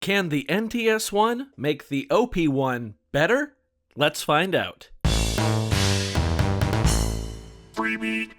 Can the NTS-1 make the OP-1 better? Let's find out. Freebeat.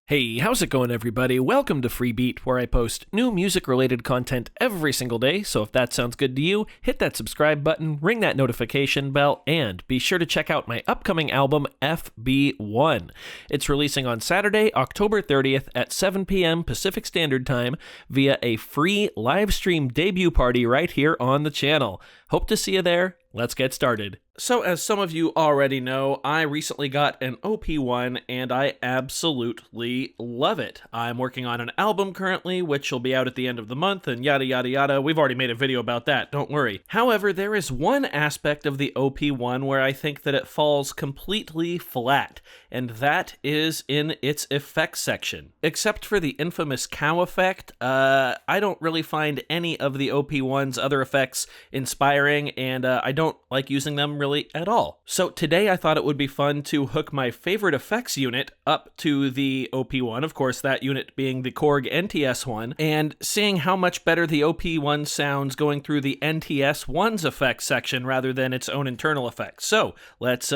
Hey, how's it going, everybody? Welcome to Freebeat, where I post new music-related content every single day, so if that sounds good to you, hit that subscribe button, ring that notification bell, and be sure to check out my upcoming album, FB1. It's releasing on Saturday, October 30th at 7 p.m. Pacific Standard Time via a free live stream debut party right here on the channel. Hope to see you there. Let's get started. So, as some of you already know, I recently got an OP-1 and I absolutely love it. I'm working on an album currently, which will be out at the end of the month, and yada yada yada. We've already made a video about that, don't worry. However, there is one aspect of the OP-1 where I think that it falls completely flat, and that is in its effects section. Except for the infamous cow effect, I don't really find any of the OP-1's other effects inspiring, and I don't like using them really at all. So today I thought it would be fun to hook my favorite effects unit up to the OP-1, of course that unit being the Korg NTS-1, and seeing how much better the OP-1 sounds going through the NTS-1's effects section rather than its own internal effects. So let's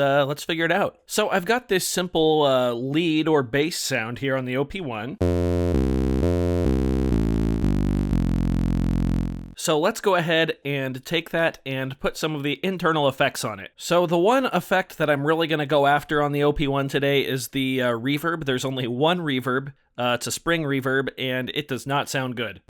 figure it out. So I've got this simple lead or bass sound here on the OP-1. So let's go ahead and take that and put some of the internal effects on it. So the one effect that I'm really going to go after on the OP-1 today is the reverb. There's only one reverb. It's a spring reverb, and it does not sound good.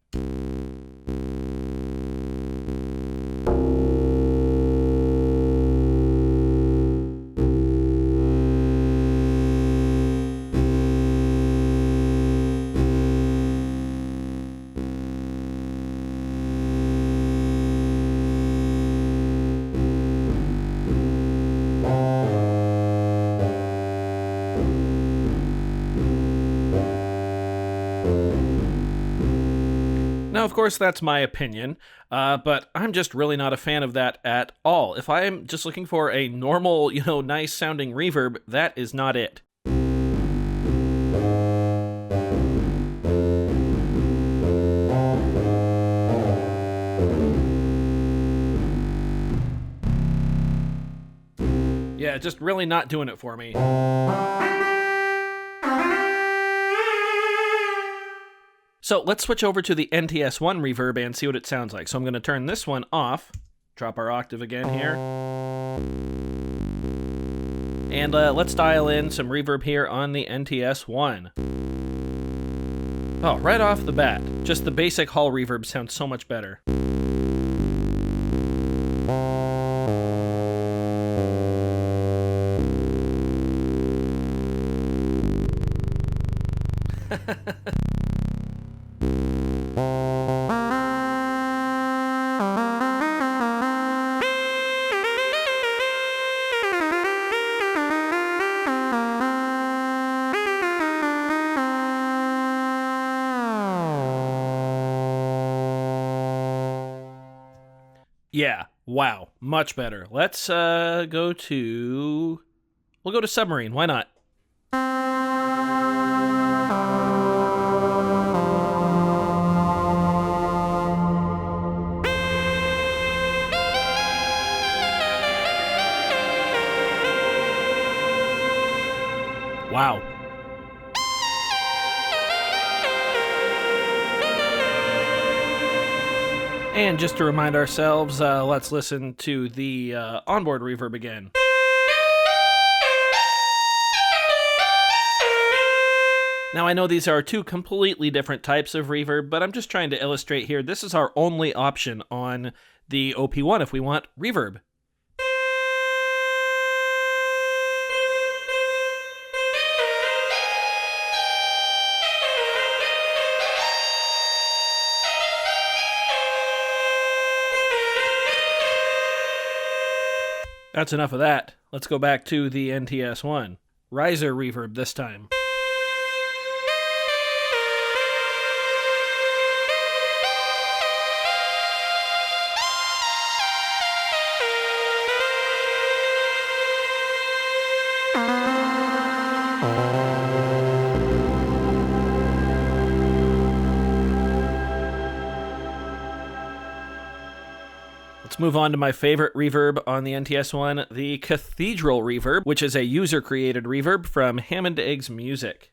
Now, of course, that's my opinion, but I'm just really not a fan of that at all. If I'm just looking for a normal, nice sounding reverb, that is not it. Yeah, just really not doing it for me. So let's switch over to the NTS-1 reverb and see what it sounds like. So I'm going to turn this one off, drop our octave again here, and let's dial in some reverb here on the NTS-1. Oh, right off the bat, just the basic hall reverb sounds so much better. Yeah, wow, much better. Let's we'll go to Submarine, why not? Wow. And just to remind ourselves, let's listen to the onboard reverb again. Now, I know these are two completely different types of reverb, but I'm just trying to illustrate here. This is our only option on the OP-1 if we want reverb. That's enough of that. Let's go back to the NTS-1. Riser reverb this time. Let's move on to my favorite reverb on the NTS-1, the Cathedral Reverb, which is a user-created reverb from Hammond Eggs Music.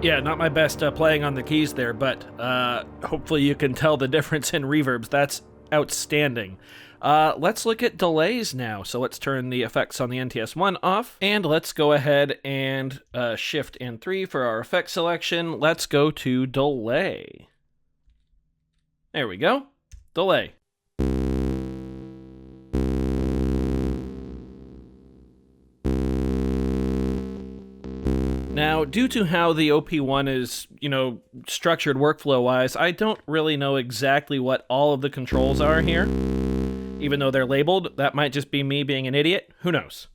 Yeah, not my best playing on the keys there, but hopefully you can tell the difference in reverbs. That's outstanding. Let's look at delays now. So let's turn the effects on the NTS-1 off, and let's go ahead and shift and 3 for our effect selection. Let's go to delay. There we go. Delay. Now, due to how the OP-1 is, structured workflow-wise, I don't really know exactly what all of the controls are here. Even though they're labeled, that might just be me being an idiot. Who knows?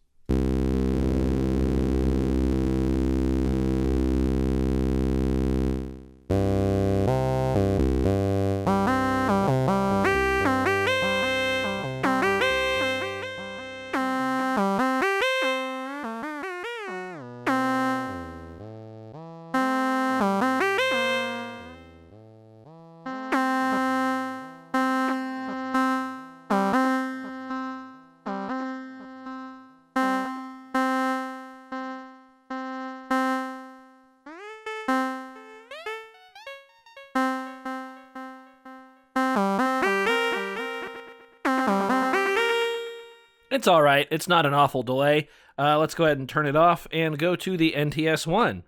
It's all right. It's not an awful delay. Let's go ahead and turn it off and go to the NTS-1.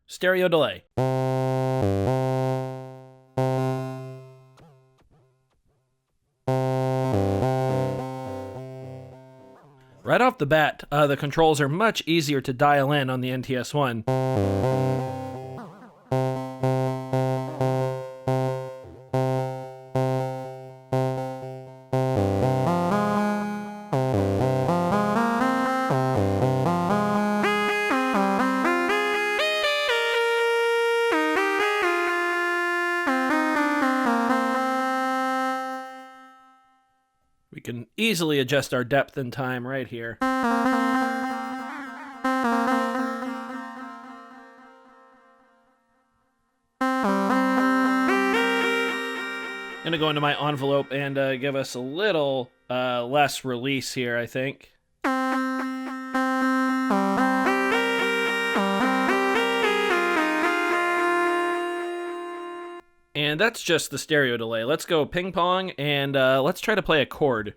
Stereo delay. Right off the bat, the controls are much easier to dial in on the NTS-1. We can easily adjust our depth and time right here. I'm gonna go into my envelope and give us a little less release here, I think. And that's just the stereo delay. Let's go ping pong and let's try to play a chord.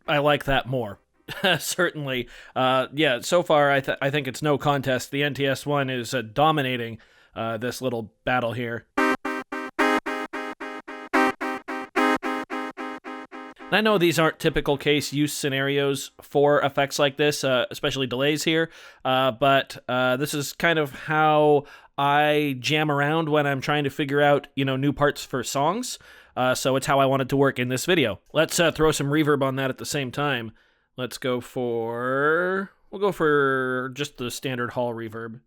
I like that more. Certainly. Yeah, so far I think it's no contest. The NTS-1 is dominating this little battle here. And I know these aren't typical case use scenarios for effects like this, especially delays here, but this is kind of how I jam around when I'm trying to figure out, new parts for songs. So it's how I want it to work in this video. Let's throw some reverb on that at the same time. We'll go for just the standard hall reverb.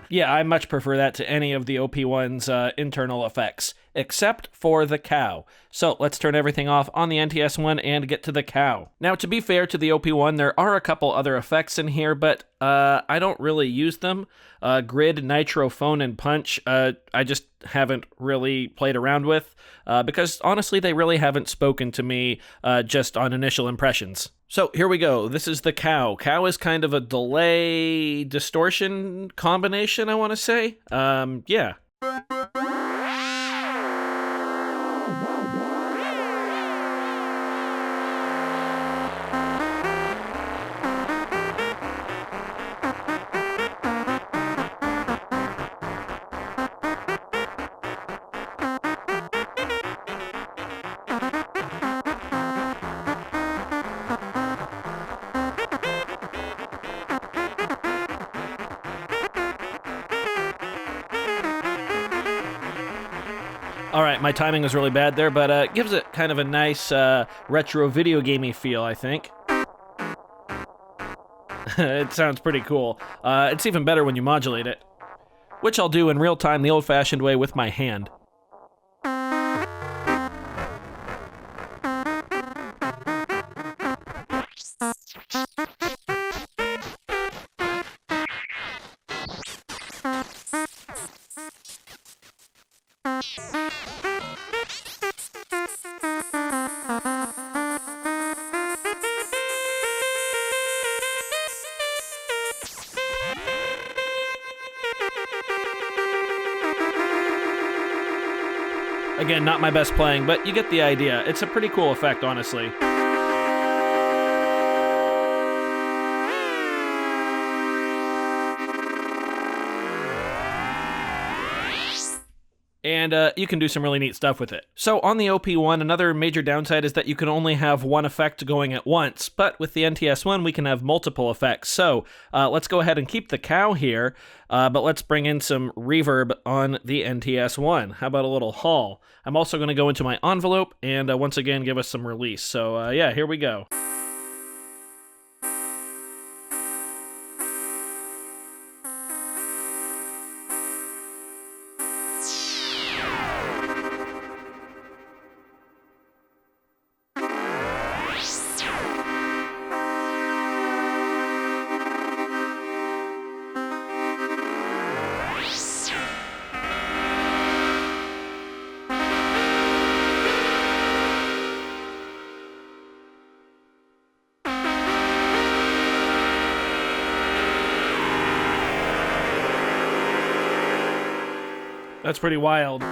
Yeah, I much prefer that to any of the OP-1's internal effects, except for the cow. So let's turn everything off on the NTS-1 and get to the cow. Now, to be fair to the OP-1, there are a couple other effects in here, but I don't really use them. Grid, Nitro, Phone, and Punch, I just haven't really played around with, because honestly, they really haven't spoken to me just on initial impressions. So here we go. This is the cow. Cow is kind of a delay distortion combination, I want to say. Yeah. Alright, my timing was really bad there, but it gives it kind of a nice retro video gamey feel, I think. It sounds pretty cool. It's even better when you modulate it, which I'll do in real time the old-fashioned way with my hand. Again, not my best playing, but you get the idea. It's a pretty cool effect, honestly. And you can do some really neat stuff with it. So on the OP-1, another major downside is that you can only have one effect going at once, but with the NTS-1, we can have multiple effects. So let's go ahead and keep the cow here, but let's bring in some reverb on the NTS-1. How about a little haul? I'm also going to go into my envelope and once again give us some release. So yeah, here we go. That's pretty wild.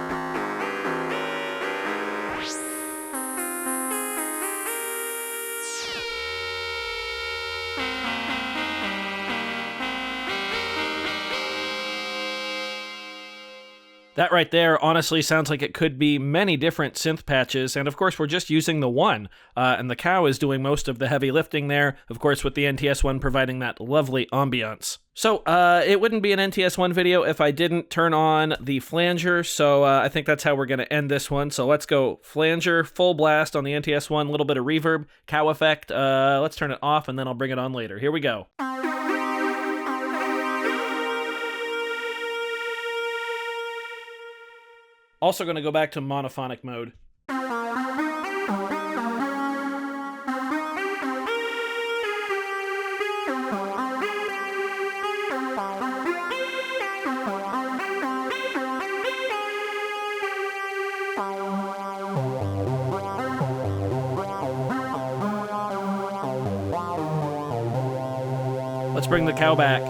That right there honestly sounds like it could be many different synth patches, and of course we're just using the one, and the cow is doing most of the heavy lifting there, of course with the NTS-1 providing that lovely ambiance. So, it wouldn't be an NTS-1 video if I didn't turn on the flanger, so I think that's how we're going to end this one. So let's go flanger, full blast on the NTS-1, a little bit of reverb, cow effect, let's turn it off and then I'll bring it on later. Here we go. Also going to go back to monophonic mode. Let's bring the cow back.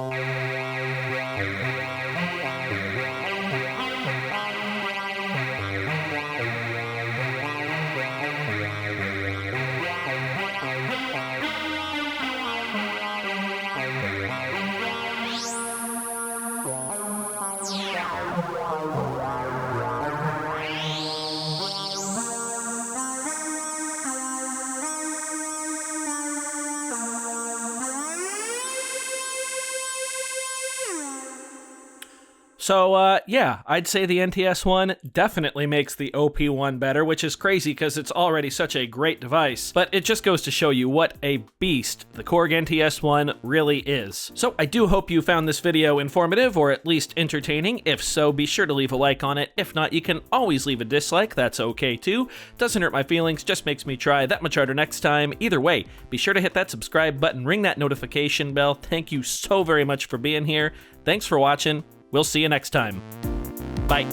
So, yeah, I'd say the NTS-1 definitely makes the OP-1 better, which is crazy because it's already such a great device. But it just goes to show you what a beast the Korg NTS-1 really is. So I do hope you found this video informative or at least entertaining. If so, be sure to leave a like on it. If not, you can always leave a dislike. That's okay too. Doesn't hurt my feelings, just makes me try that much harder next time. Either way, be sure to hit that subscribe button, ring that notification bell. Thank you so very much for being here. Thanks for watching. We'll see you next time. Bye.